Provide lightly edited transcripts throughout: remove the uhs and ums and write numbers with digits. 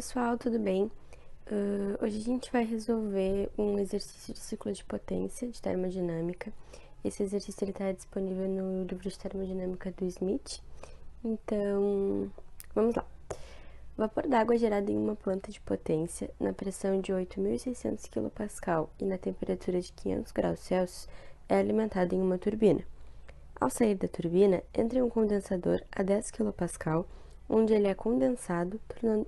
pessoal, tudo bem? Hoje a gente vai resolver um exercício de ciclo de potência de termodinâmica. Esse exercício está disponível no livro de termodinâmica do Smith. Então, vamos lá. Vapor d'água gerado em uma planta de potência na pressão de 8.600 kPa e na temperatura de 500 graus Celsius é alimentado em uma turbina. Ao sair da turbina, entra em um condensador a 10 kPa, onde ele é condensado,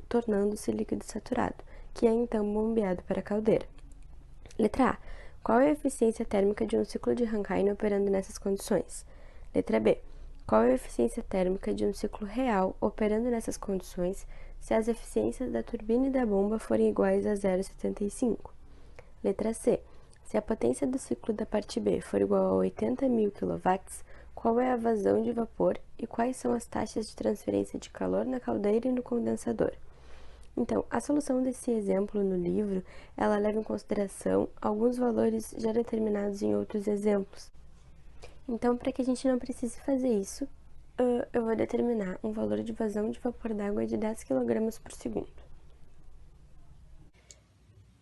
tornando-se líquido saturado, que é então bombeado para a caldeira. Letra A. Qual é a eficiência térmica de um ciclo de Rankine operando nessas condições? Letra B. Qual é a eficiência térmica de um ciclo real operando nessas condições se as eficiências da turbina e da bomba forem iguais a 0,75? Letra C. Se a potência do ciclo da parte B for igual a 80.000 kW, qual é a vazão de vapor e quais são as taxas de transferência de calor na caldeira e no condensador? Então, a solução desse exemplo no livro, ela leva em consideração alguns valores já determinados em outros exemplos. Então, para que a gente não precise fazer isso, eu vou determinar um valor de vazão de vapor d'água de 10 kg por segundo.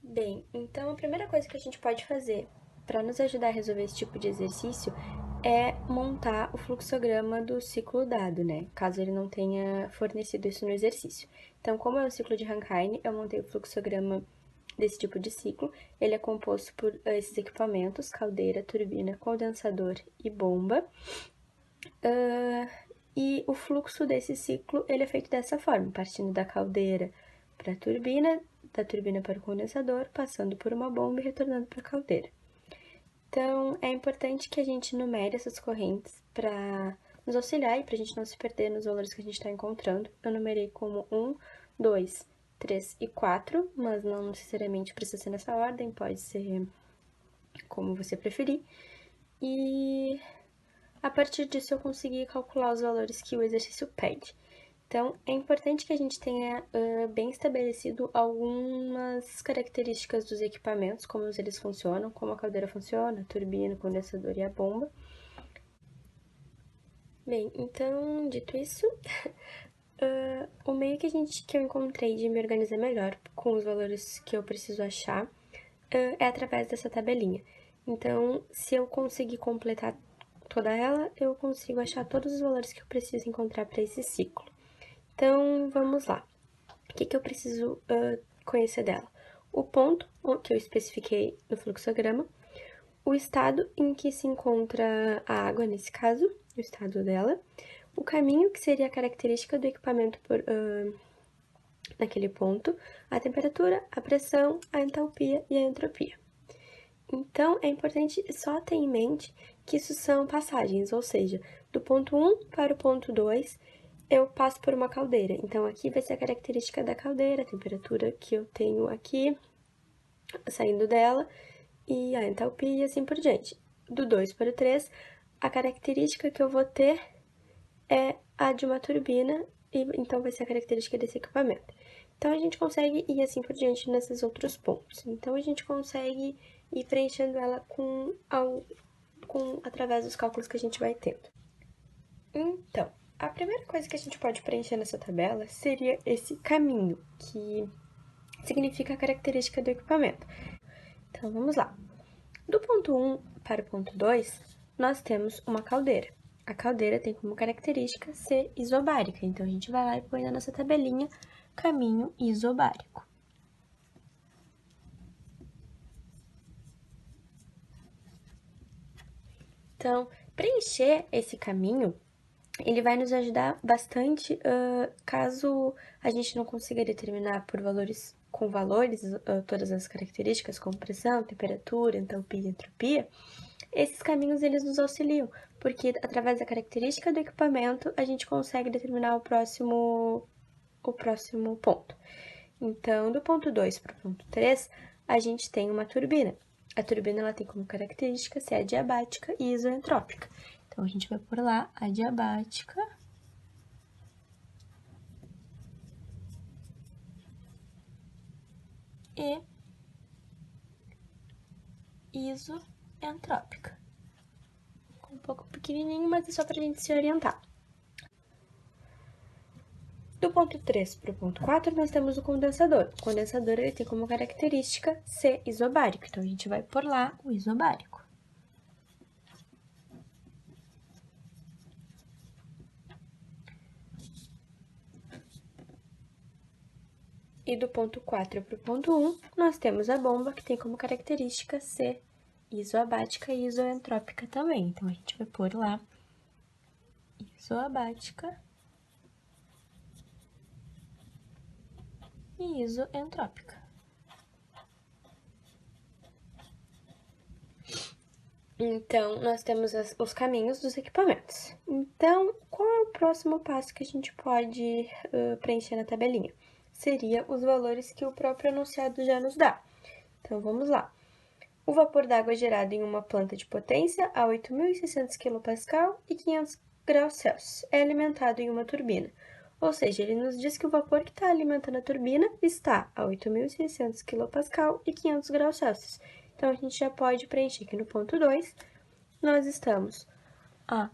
Bem, então a primeira coisa que a gente pode fazer para nos ajudar a resolver esse tipo de exercício é montar o fluxograma do ciclo dado, né? Caso ele não tenha fornecido isso no exercício. Então, como é o ciclo de Rankine, eu montei o fluxograma desse tipo de ciclo. Ele é composto por esses equipamentos: caldeira, turbina, condensador e bomba. E o fluxo desse ciclo ele é feito dessa forma, partindo da caldeira para a turbina, da turbina para o condensador, passando por uma bomba e retornando para a caldeira. Então, é importante que a gente numere essas correntes para nos auxiliar e para a gente não se perder nos valores que a gente está encontrando. Eu numerei como 1, 2, 3 e 4, mas não necessariamente precisa ser nessa ordem, pode ser como você preferir. E a partir disso eu consegui calcular os valores que o exercício pede. Então, é importante que a gente tenha bem estabelecido algumas características dos equipamentos, como eles funcionam, como a caldeira funciona, a turbina, o condensador e a bomba. Bem, então, dito isso, o meio que eu encontrei de me organizar melhor com os valores que eu preciso achar é através dessa tabelinha. Então, se eu conseguir completar toda ela, eu consigo achar todos os valores que eu preciso encontrar para esse ciclo. Então, vamos lá. O que eu preciso conhecer dela? O ponto que eu especifiquei no fluxograma, o estado em que se encontra a água, nesse caso, o estado dela, o caminho, que seria a característica do equipamento naquele ponto, a temperatura, a pressão, a entalpia e a entropia. Então, é importante só ter em mente que isso são passagens, ou seja, do ponto 1 para o ponto 2, eu passo por uma caldeira. Então, aqui vai ser a característica da caldeira, a temperatura que eu tenho aqui, saindo dela, e a entalpia e assim por diante. Do 2 para o 3, a característica que eu vou ter é a de uma turbina, e então vai ser a característica desse equipamento. Então, a gente consegue ir assim por diante nesses outros pontos. Então, a gente consegue ir preenchendo ela através dos cálculos que a gente vai tendo. Então, a primeira coisa que a gente pode preencher nessa tabela seria esse caminho, que significa a característica do equipamento. Então, vamos lá. Do ponto 1 para o ponto 2, nós temos uma caldeira. A caldeira tem como característica ser isobárica, então a gente vai lá e põe na nossa tabelinha caminho isobárico. Então, preencher esse caminho, ele vai nos ajudar bastante caso a gente não consiga determinar com valores todas as características, como pressão, temperatura, entalpia e entropia. Esses caminhos, eles nos auxiliam, porque através da característica do equipamento, a gente consegue determinar o próximo ponto. Então, do ponto 2 para o ponto 3, a gente tem uma turbina. A turbina ela tem como característica ser adiabática e isoentrópica. Então, a gente vai por lá adiabática e isoentrópica. Um pouco pequenininho, mas é só para a gente se orientar. Do ponto 3 para o ponto 4, nós temos o condensador. O condensador ele tem como característica ser isobárico, então a gente vai por lá o isobárico. E do ponto 4 para o ponto 1, nós temos a bomba, que tem como característica ser isoabática e isoentrópica também. Então, a gente vai pôr lá isoabática e isoentrópica. Então, nós temos os caminhos dos equipamentos. Então, qual é o próximo passo que a gente pode preencher na tabelinha? Seria os valores que o próprio enunciado já nos dá. Então, vamos lá. O vapor d'água é gerado em uma planta de potência a 8.600 kPa e 500 graus Celsius. É alimentado em uma turbina. Ou seja, ele nos diz que o vapor que está alimentando a turbina está a 8.600 kPa e 500 graus Celsius. Então, a gente já pode preencher aqui no ponto 2. Nós estamos a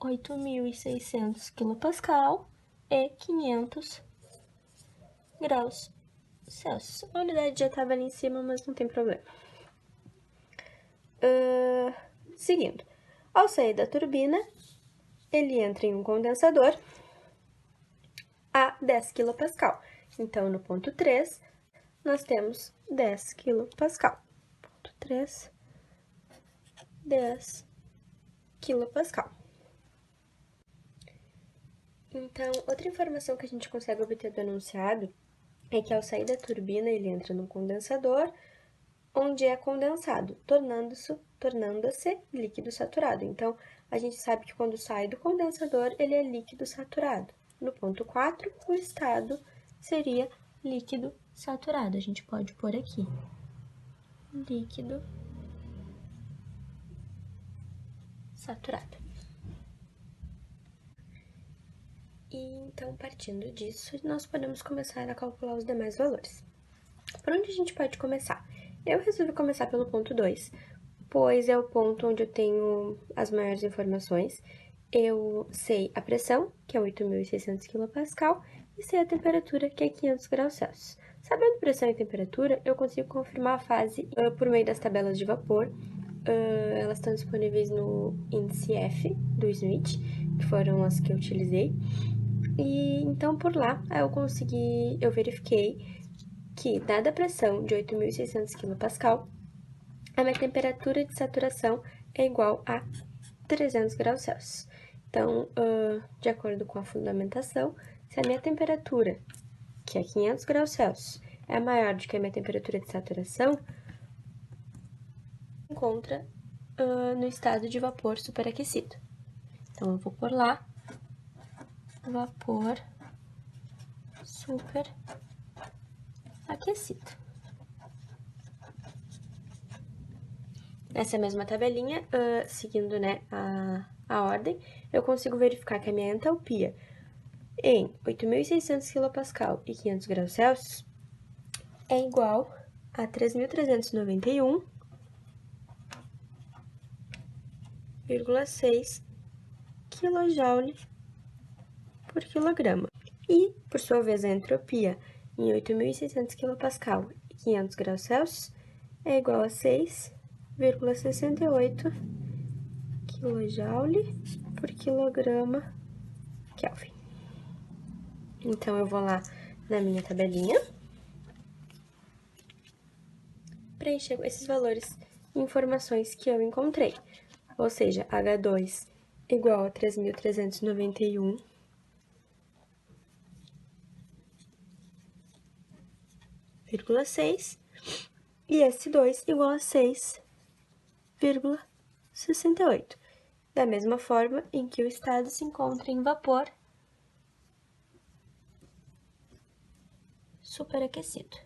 8.600 kPa e 500 graus Celsius. A unidade já estava ali em cima, mas não tem problema. Seguindo. Ao sair da turbina, ele entra em um condensador a 10 kPa. Então, no ponto 3, nós temos 10 kPa. Ponto 3, 10 kPa. Então, outra informação que a gente consegue obter do enunciado é que ao sair da turbina, ele entra num condensador, onde é condensado, tornando-se líquido saturado. Então, a gente sabe que quando sai do condensador, ele é líquido saturado. No ponto 4, o estado seria líquido saturado. A gente pode pôr aqui, líquido saturado. E então, partindo disso, nós podemos começar a calcular os demais valores. Por onde a gente pode começar? Eu resolvi começar pelo ponto 2, pois é o ponto onde eu tenho as maiores informações. Eu sei a pressão, que é 8.600 kPa, e sei a temperatura, que é 500 graus Celsius. Sabendo pressão e temperatura, eu consigo confirmar a fase por meio das tabelas de vapor. Elas estão disponíveis no índice F do Smith, que foram as que eu utilizei. E então, por lá, eu verifiquei que, dada a pressão de 8.600 kPa, a minha temperatura de saturação é igual a 300 graus Celsius. Então, de acordo com a fundamentação, se a minha temperatura, que é 500 graus Celsius, é maior do que a minha temperatura de saturação, encontra no estado de vapor superaquecido. Então, eu vou pôr lá vapor superaquecido. Nessa mesma tabelinha, seguindo, né, a ordem, eu consigo verificar que a minha entalpia em 8.600 kPa e 500 graus Celsius é igual a 3.391,6 kJ por quilograma. E, por sua vez, a entropia em 8.600 kPa e 500 graus Celsius é igual a 6,68 kJ por quilograma Kelvin. Então, eu vou lá na minha tabelinha, preencher esses valores e informações que eu encontrei. Ou seja, H2 igual a 3.391,6 e S2 igual a 6,68. Da mesma forma em que o estado se encontra em vapor superaquecido.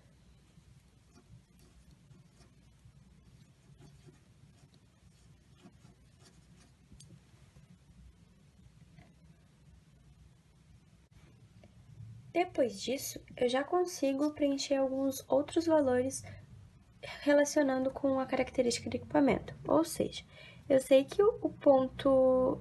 Depois disso, eu já consigo preencher alguns outros valores relacionando com a característica do equipamento. Ou seja, eu sei que o ponto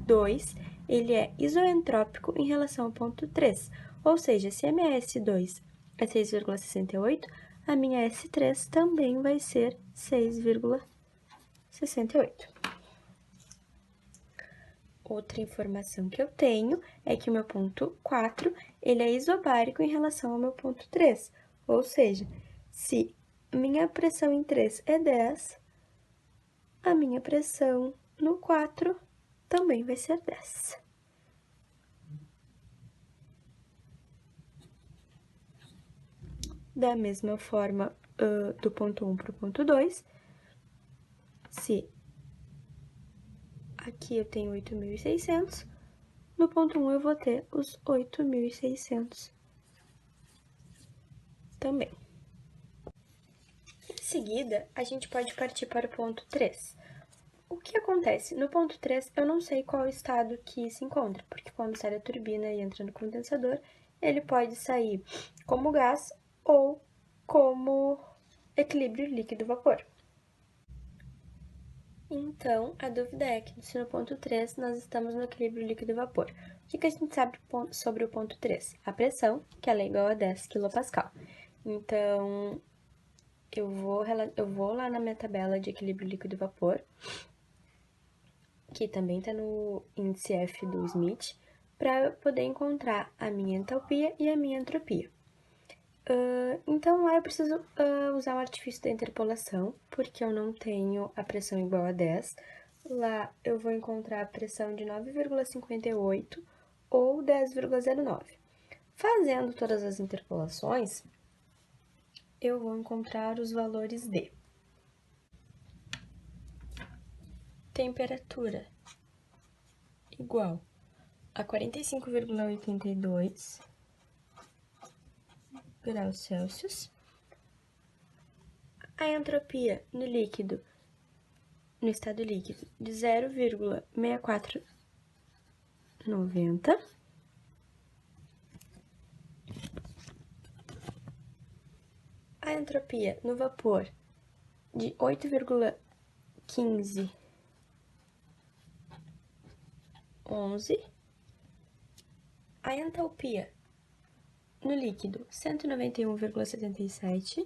2 ele é isoentrópico em relação ao ponto 3. Ou seja, se a minha S2 é 6,68, a minha S3 também vai ser 6,68. Outra informação que eu tenho é que o meu ponto 4, ele é isobárico em relação ao meu ponto 3. Ou seja, se minha pressão em 3 é 10, a minha pressão no 4 também vai ser 10. Da mesma forma, do ponto 1 para o ponto 2, se aqui eu tenho 8.600, no ponto 1 eu vou ter os 8.600 também. Em seguida, a gente pode partir para o ponto 3. O que acontece? No ponto 3, eu não sei qual estado que se encontra, porque quando sai da turbina e entra no condensador, ele pode sair como gás ou como equilíbrio líquido-vapor. Então, a dúvida é que se no ponto 3 nós estamos no equilíbrio líquido-vapor. O que a gente sabe sobre o ponto 3? A pressão, que ela é igual a 10 kPa. Então, eu vou lá na minha tabela de equilíbrio líquido-vapor, que também está no índice F do Smith, para poder encontrar a minha entalpia e a minha entropia. Então, lá eu preciso usar o artifício da interpolação, porque eu não tenho a pressão igual a 10. Lá eu vou encontrar a pressão de 9,58 ou 10,09. Fazendo todas as interpolações, eu vou encontrar os valores de temperatura igual a 45,82 graus Celsius. A entropia no líquido, no estado líquido, de 0,6490. A entropia no vapor, de 8,1511. A entalpia no líquido, 191,77.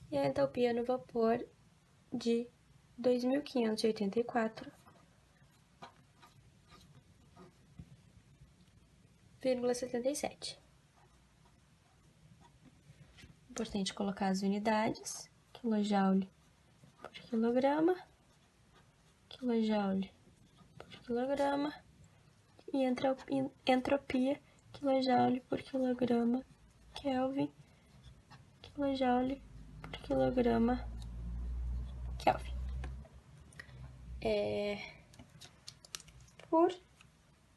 E a entalpia no vapor de 2.584,77. Importante colocar as unidades, quilojoule por quilograma, quilojoule por quilograma, e entropia, quilojoule por quilograma Kelvin, quilojoule por quilograma Kelvin. Por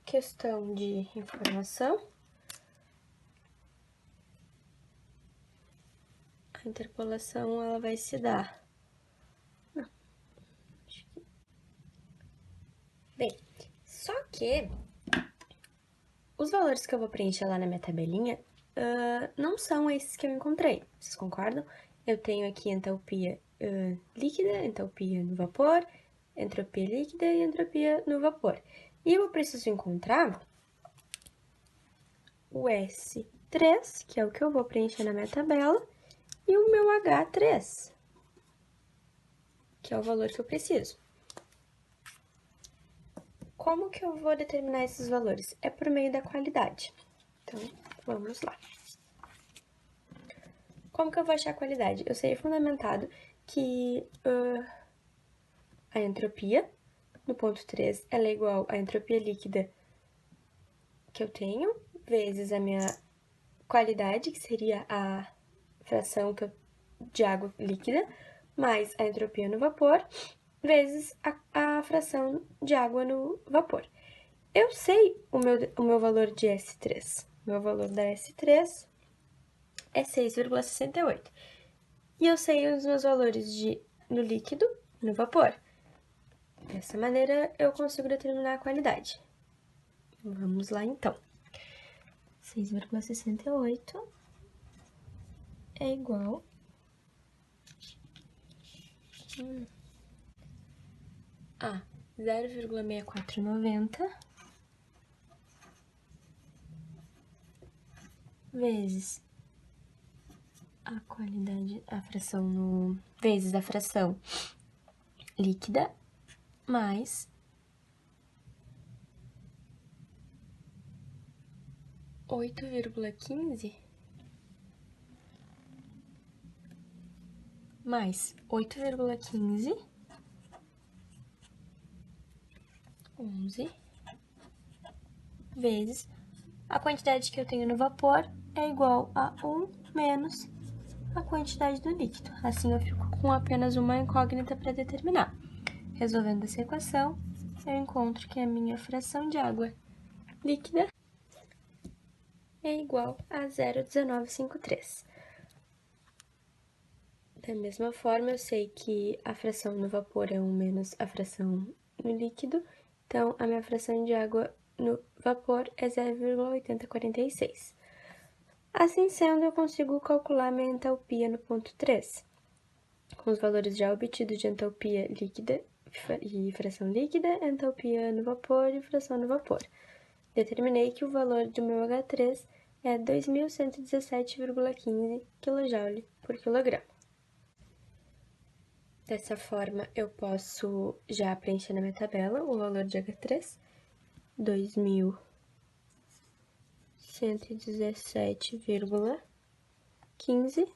questão de informação, a interpolação ela vai se dar. Bem, só que os valores que eu vou preencher lá na minha tabelinha não são esses que eu encontrei. Vocês concordam? Eu tenho aqui entalpia líquida, entropia no vapor, entropia líquida e entropia no vapor. E eu preciso encontrar o S3, que é o que eu vou preencher na minha tabela, e o meu H3, que é o valor que eu preciso. Como que eu vou determinar esses valores? É por meio da qualidade. Então, vamos lá. Como que eu vou achar a qualidade? Eu sei fundamentado que a entropia no ponto 3 ela é igual à entropia líquida que eu tenho, vezes a minha qualidade, que seria a fração de água líquida, mais a entropia no vapor, vezes a fração de água no vapor. Eu sei o meu valor de S3. Meu valor da S3 é 6,68. E eu sei os meus valores no líquido, no vapor. Dessa maneira, eu consigo determinar a qualidade. Vamos lá, então. 6,68 é igual a 0,6490 vezes a qualidade, vezes a fração líquida, mais 8,15 mais 8,15 11 vezes a quantidade que eu tenho no vapor é igual a 1 menos a quantidade do líquido. Assim, eu fico com apenas uma incógnita para determinar. Resolvendo essa equação, eu encontro que a minha fração de água líquida é igual a 0,1953. Da mesma forma, eu sei que a fração no vapor é 1 menos a fração no líquido, então a minha fração de água no vapor é 0,8046. Assim sendo, eu consigo calcular minha entalpia no ponto 3. Com os valores já obtidos de entalpia líquida e fração líquida, entalpia no vapor e fração no vapor. Determinei que o valor do meu H3 é 2.117,15 kJ por quilograma. Dessa forma, eu posso já preencher na minha tabela o valor de H3, 2.117,15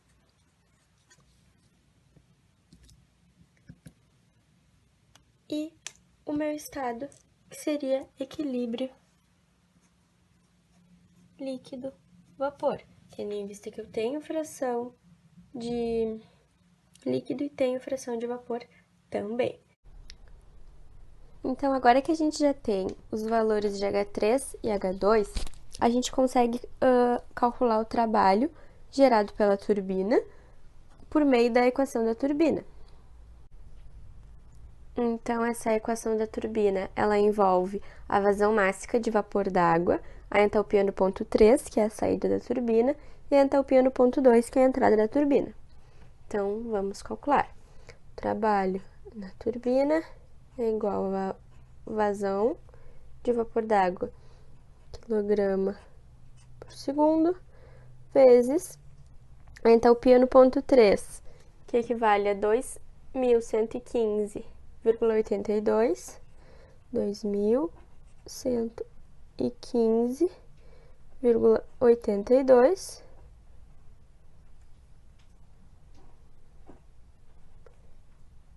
e o meu estado, que seria equilíbrio líquido-vapor, tendo em vista que eu tenho fração de líquido e tenho fração de vapor também. Então, agora que a gente já tem os valores de H3 e H2, a gente consegue calcular o trabalho gerado pela turbina por meio da equação da turbina. Então, essa equação da turbina, ela envolve a vazão máxima de vapor d'água, a entalpia no ponto 3, que é a saída da turbina, e a entalpia no ponto 2, que é a entrada da turbina. Então, vamos calcular. O trabalho na turbina é igual a vazão de vapor d'água, quilograma por segundo, vezes a entalpia no ponto 3, que equivale a 2.115,82, 2.115,82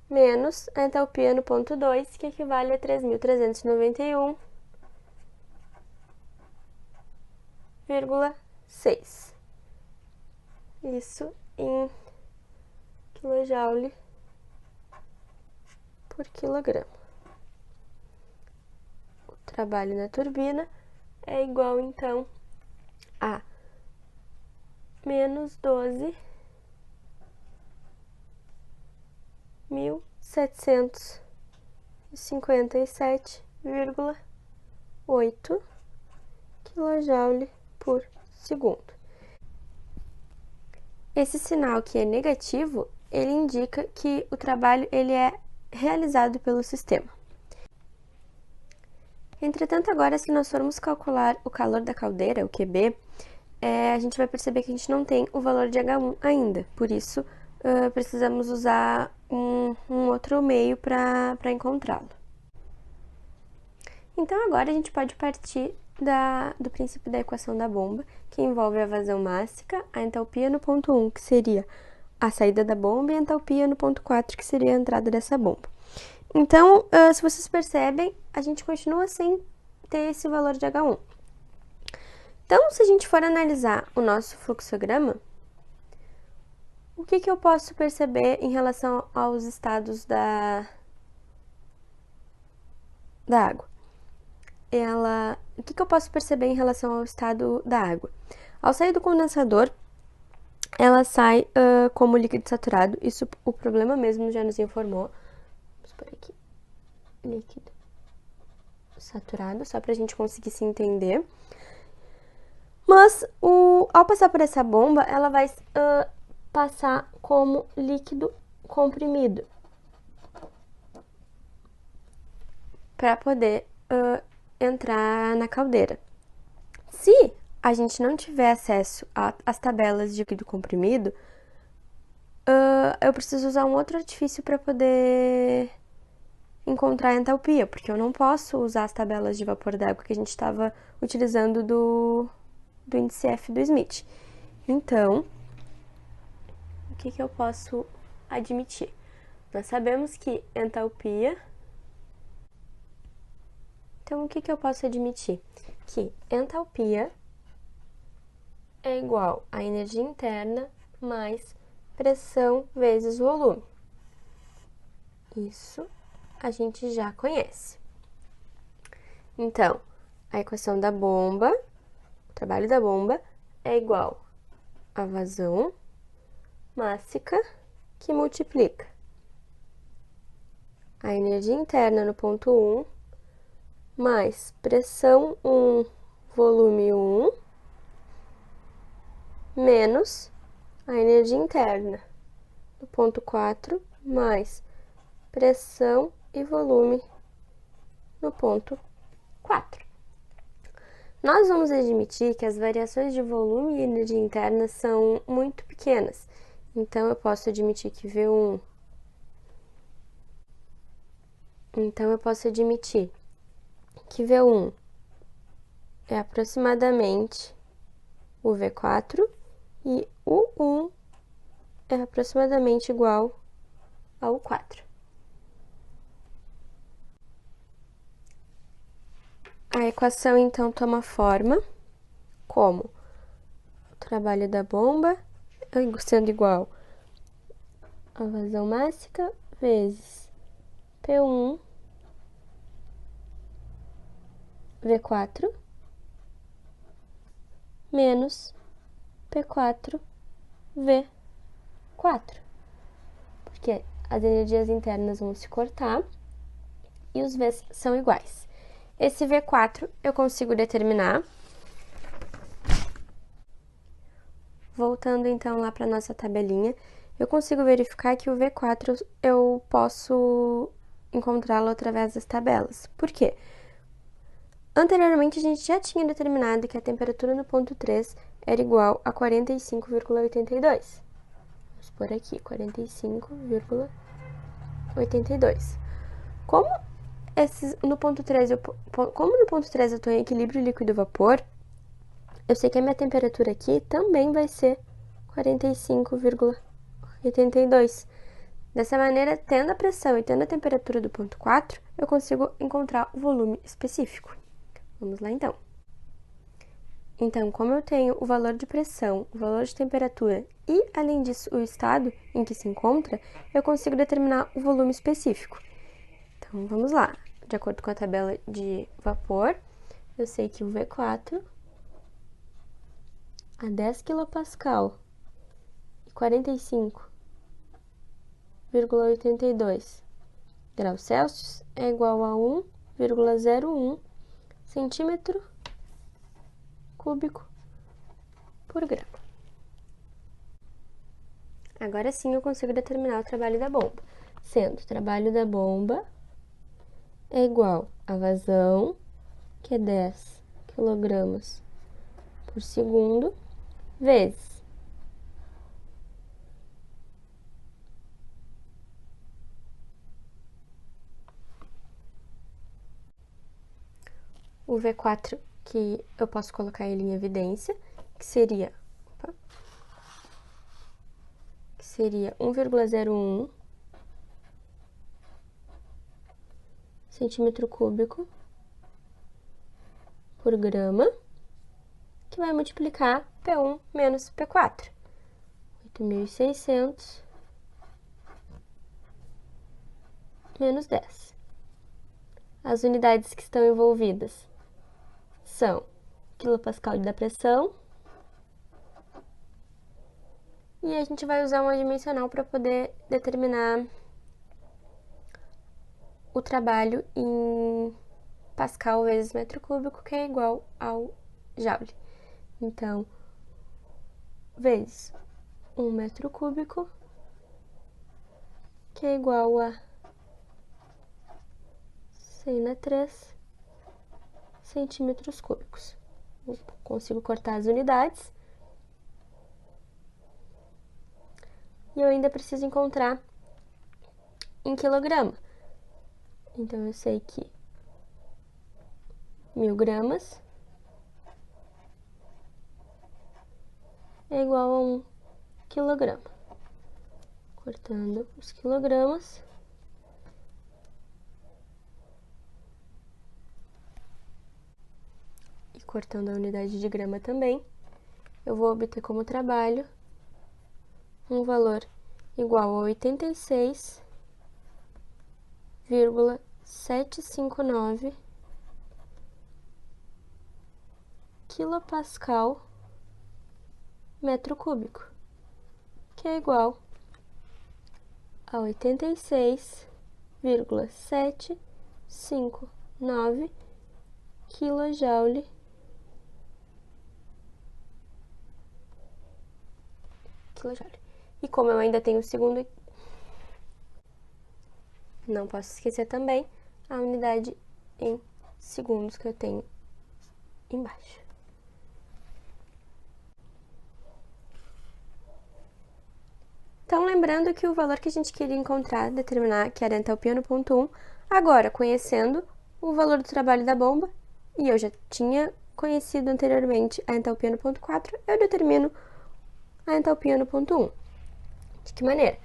menos a entalpia no ponto 2, que equivale a 3.391,6. Isso em kJ por quilograma. O trabalho na turbina é igual, então, a menos 12.757,8 kJ por segundo. Esse sinal que é negativo, ele indica que o trabalho ele é realizado pelo sistema. Entretanto, agora, se nós formos calcular o calor da caldeira, o QB, a gente vai perceber que a gente não tem o valor de H1 ainda. Por isso, precisamos usar um outro meio para encontrá-lo. Então, agora a gente pode partir do princípio da equação da bomba, que envolve a vazão máxima, a entalpia no ponto 1, que seria a saída da bomba, e a entalpia no ponto 4, que seria a entrada dessa bomba. Então, se vocês percebem, a gente continua sem ter esse valor de H1. Então, se a gente for analisar o nosso fluxograma, o que eu posso perceber em relação aos estados da água? O que eu posso perceber em relação ao estado da água? Ao sair do condensador, ela sai como líquido saturado. Isso o problema mesmo já nos informou. Vamos por aqui. Líquido saturado, só para a gente conseguir se entender. Mas, ao passar por essa bomba, ela vai passar como líquido comprimido. para poder entrar na caldeira. Se a gente não tiver acesso às tabelas de líquido comprimido, eu preciso usar um outro artifício para poder encontrar a entalpia, porque eu não posso usar as tabelas de vapor d'água que a gente estava utilizando do índice F do Smith. Então, o que eu posso admitir? Nós sabemos que entalpia... Então, o que eu posso admitir? Que entalpia é igual a energia interna mais pressão vezes volume. Isso a gente já conhece. Então, a equação da bomba, o trabalho da bomba, é igual a vazão mássica que multiplica a energia interna no ponto 1 mais pressão 1, volume 1, menos a energia interna no ponto 4 mais pressão e volume no ponto 4. Nós vamos admitir que as variações de volume e energia interna são muito pequenas. Então, eu posso admitir que V1... Então, eu posso admitir que V1 é aproximadamente o V4 e o 1 é aproximadamente igual ao 4. A equação, então, toma forma como o trabalho da bomba sendo igual a vazão mássica vezes P1 V4 menos P4 V4. Porque as energias internas vão se cortar e os V's são iguais. Esse V4 eu consigo determinar. Voltando então lá para nossa tabelinha, eu consigo verificar que o V4 eu posso encontrá-lo através das tabelas. Por quê? Anteriormente a gente já tinha determinado que a temperatura no ponto 3 era igual a 45,82. Vamos por aqui, 45,82. Como no ponto 3 eu estou em equilíbrio líquido-vapor, eu sei que a minha temperatura aqui também vai ser 45,82. Dessa maneira, tendo a pressão e tendo a temperatura do ponto 4, eu consigo encontrar o volume específico. Vamos lá, então. Então, como eu tenho o valor de pressão, o valor de temperatura e, além disso, o estado em que se encontra, eu consigo determinar o volume específico. Então, vamos lá. De acordo com a tabela de vapor, eu sei que o V4 a 10 kPa e 45,82 graus Celsius é igual a 1,01 centímetro cúbico por grama. Agora sim eu consigo determinar o trabalho da bomba, sendo o trabalho da bomba é igual a vazão, que é 10 kg por segundo, vezes o V4, que eu posso colocar ele em evidência, que seria 1,01 centímetro cúbico por grama, que vai multiplicar P1 menos P4. 8.600 menos 10. As unidades que estão envolvidas são quilopascal da pressão, e a gente vai usar uma dimensional para poder determinar o trabalho em pascal vezes metro cúbico, que é igual ao joule. Então, vezes 1 metro cúbico, que é igual a 100/3 centímetros cúbicos. Eu consigo cortar as unidades. E eu ainda preciso encontrar em quilograma. Então, eu sei que 1000 gramas é igual a 1 quilograma. Cortando os quilogramas. E cortando a unidade de grama também, eu vou obter como trabalho um valor igual a 86,759 quilopascal metro cúbico, que é igual a 86,759 kJ E como eu ainda tenho o segundo, não posso esquecer também a unidade em segundos que eu tenho embaixo. Então, lembrando que o valor que a gente queria encontrar, determinar, que era a entalpia no ponto 1, agora, conhecendo o valor do trabalho da bomba, e eu já tinha conhecido anteriormente a entalpia no ponto 4, eu determino a entalpia no ponto 1. De que maneira?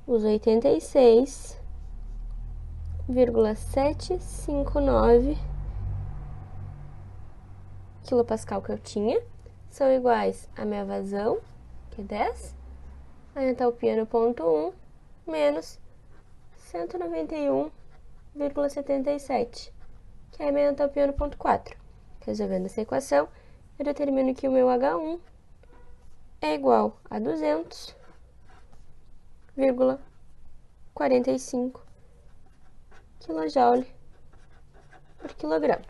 Os 86,759 quilopascal que eu tinha são iguais à minha vazão, que é 10, a entalpia no ponto 1, menos 191,77, que é a minha entalpia no ponto 4. Resolvendo essa equação, eu determino que o meu H1 é igual a 200,45 kJ por quilograma.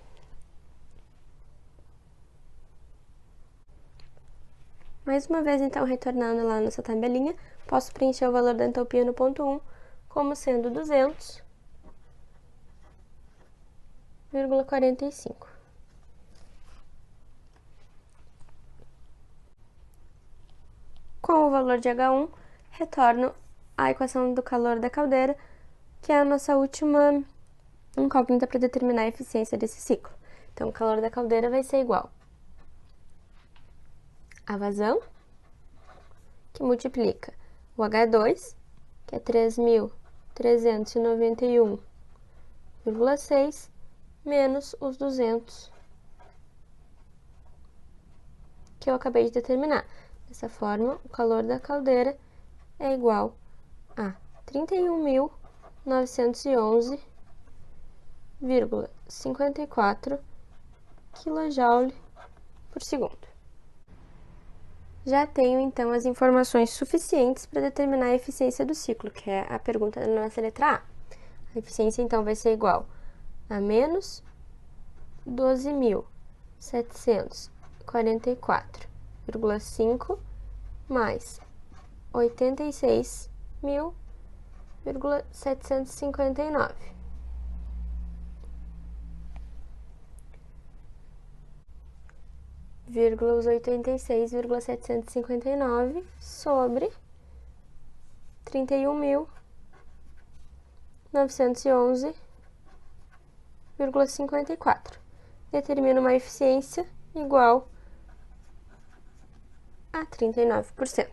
Mais uma vez, então, retornando lá na nossa tabelinha, posso preencher o valor da entalpia no ponto 1 como sendo 200,45. Com o valor de H1, retorno à equação do calor da caldeira, que é a nossa última incógnita para determinar a eficiência desse ciclo. Então, o calor da caldeira vai ser igual a vazão, que multiplica o H2, que é 3.391,6, menos os 200 que eu acabei de determinar. Dessa forma, o calor da caldeira é igual a 31.911,54 kJ por segundo. Já tenho, então, as informações suficientes para determinar a eficiência do ciclo, que é a pergunta da nossa letra A. A eficiência, então, vai ser igual a menos 12.744,5 mais 86.759. Os 86,759 sobre 31.911,54. Determina uma eficiência igual a 39%.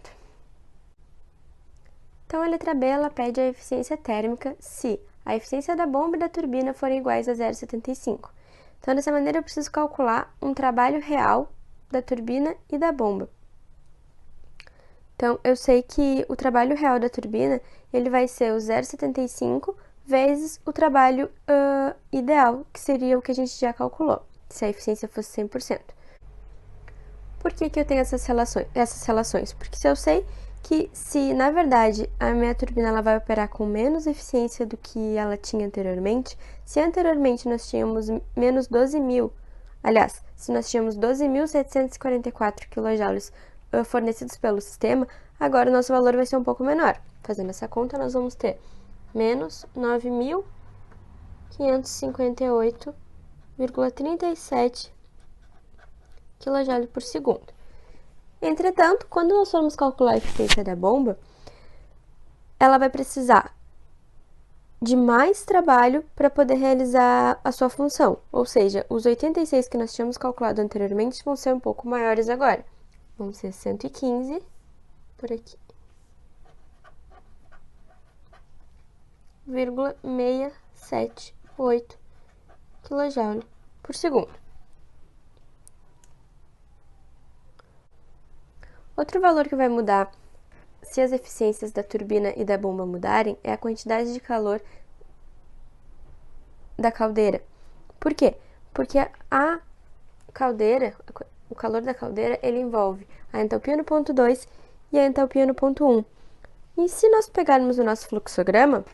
Então, a letra B, ela pede a eficiência térmica se a eficiência da bomba e da turbina forem iguais a 0,75. Então, dessa maneira, eu preciso calcular um trabalho real da turbina e da bomba. Então, eu sei que o trabalho real da turbina, ele vai ser o 0,75 vezes o trabalho ideal, que seria o que a gente já calculou, se a eficiência fosse 100%. Por que eu tenho essas relações? Porque se eu sei que se, na verdade, a minha turbina ela vai operar com menos eficiência do que ela tinha anteriormente, se anteriormente nós tínhamos menos 12.000, aliás, se nós tínhamos 12.744 kJ fornecidos pelo sistema, agora o nosso valor vai ser um pouco menor. Fazendo essa conta, nós vamos ter menos 9.000 558,37 kJ por segundo. Entretanto, quando nós formos calcular a eficiência da bomba, ela vai precisar de mais trabalho para poder realizar a sua função. Ou seja, os 86 que nós tínhamos calculado anteriormente vão ser um pouco maiores agora. Vão ser 115 por aqui. 678 kJ por segundo. Outro valor que vai mudar se as eficiências da turbina e da bomba mudarem é a quantidade de calor da caldeira. Por quê? Porque a caldeira, o calor da caldeira, ele envolve a entalpia no ponto 2 e a entalpia no ponto 1. E se nós pegarmos o nosso fluxograma,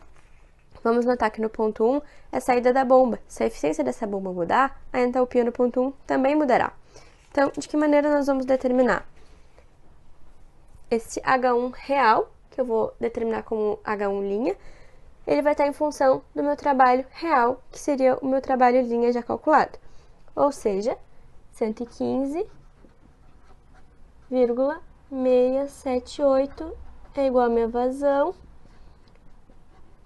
vamos notar que no ponto 1 é a saída da bomba. Se a eficiência dessa bomba mudar, a entalpia no ponto 1 também mudará. Então, de que maneira nós vamos determinar? Esse H1 real, que eu vou determinar como H1 linha, ele vai estar em função do meu trabalho real, que seria o meu trabalho linha já calculado. Ou seja, 115,678 é igual a minha vazão,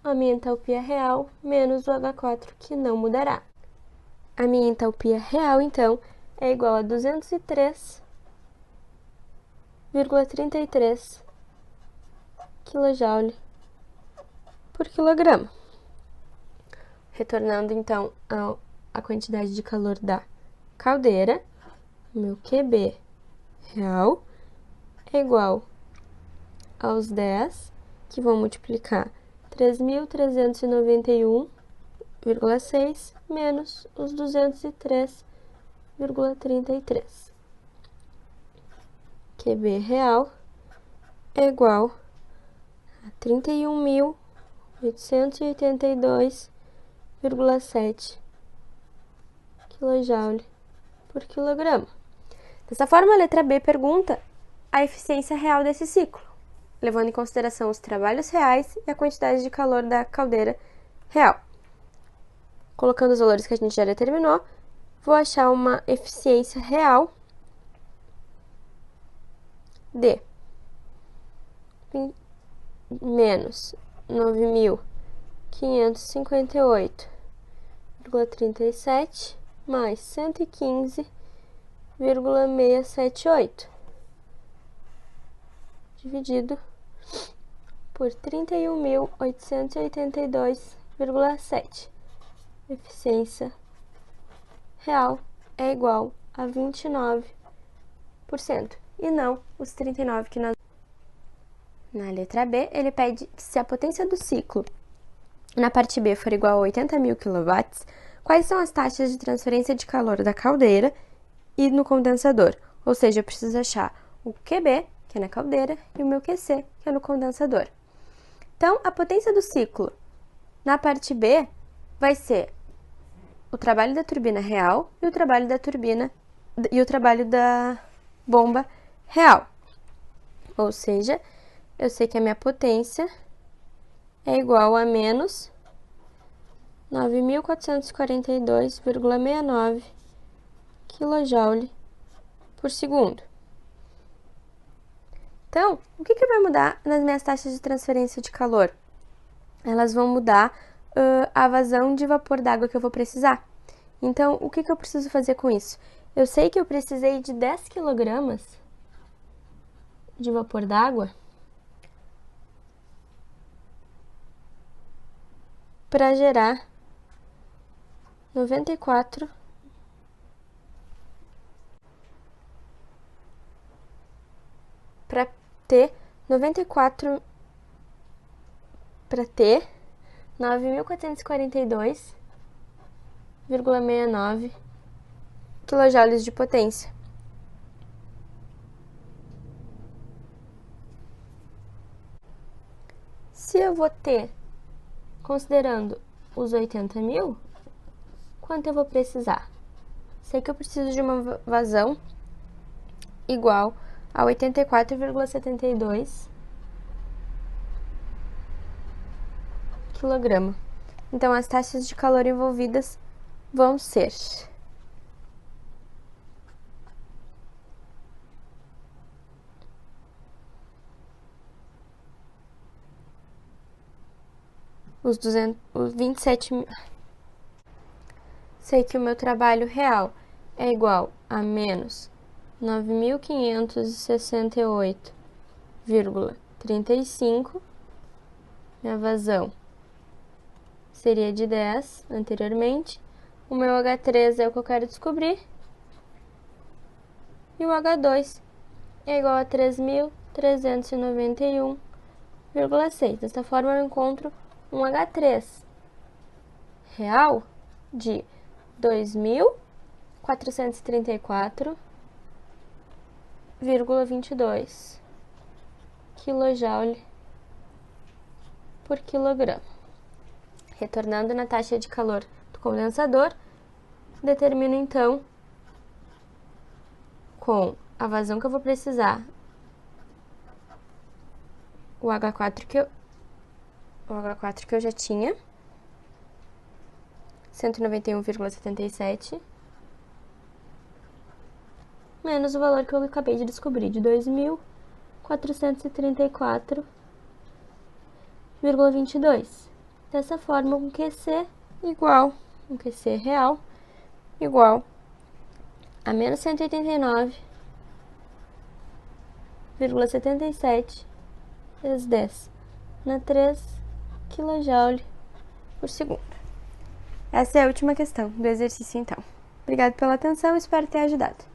a minha entalpia real, menos o H4, que não mudará. A minha entalpia real, então, é igual a 203,33 kJ por quilograma. Retornando, então, a quantidade de calor da caldeira, meu QB real é igual aos 10, que vão multiplicar 3.391,6 menos os 203,33. QB real é igual a 31.882,7 kJ por quilograma. Dessa forma, a letra B pergunta a eficiência real desse ciclo, levando em consideração os trabalhos reais e a quantidade de calor da caldeira real. Colocando os valores que a gente já determinou, vou achar uma eficiência real de menos 9.558,37 mais 115,678 dividido por 31.882,7. Eficiência real é igual a 29% e não os 39% que nós... Na letra B, ele pede que se a potência do ciclo na parte B for igual a 80.000 kW, quais são as taxas de transferência de calor da caldeira e no condensador? Ou seja, eu preciso achar o QB, que é na caldeira, e o meu QC, que é no condensador. Então, a potência do ciclo na parte B vai ser o trabalho da turbina real e o trabalho da turbina e o trabalho da bomba real. Ou seja, eu sei que a minha potência é igual a menos 9.442,69 kJ por segundo. Então, o que vai mudar nas minhas taxas de transferência de calor? Elas vão mudar a vazão de vapor d'água que eu vou precisar. Então, o que eu preciso fazer com isso? Eu sei que eu precisei de 10 kg de vapor d'água para gerar 94 para ter 9.442,69 kJ de potência. Se eu vou ter, considerando os 80.000, quanto eu vou precisar? Sei que eu preciso de uma vazão igual a 84,72 kg. Então, as taxas de calor envolvidas vão ser os 27 mil. Sei que o meu trabalho real é igual a menos 9.568,35. Minha vazão seria de 10 anteriormente. O meu H3 é o que eu quero descobrir. E o H2 é igual a 3.391,6. Dessa forma, eu encontro um H3 real de 2.434,22 kJ por quilograma. Retornando na taxa de calor do condensador, determino então, com a vazão que eu vou precisar, o H4 que eu já tinha, 191,77, menos o valor que eu acabei de descobrir, de 2.434,22. Dessa forma, um QC real igual a menos 189,77 vezes 10 na 3 kJ por segundo. Essa é a última questão do exercício, então. Obrigada pela atenção, espero ter ajudado.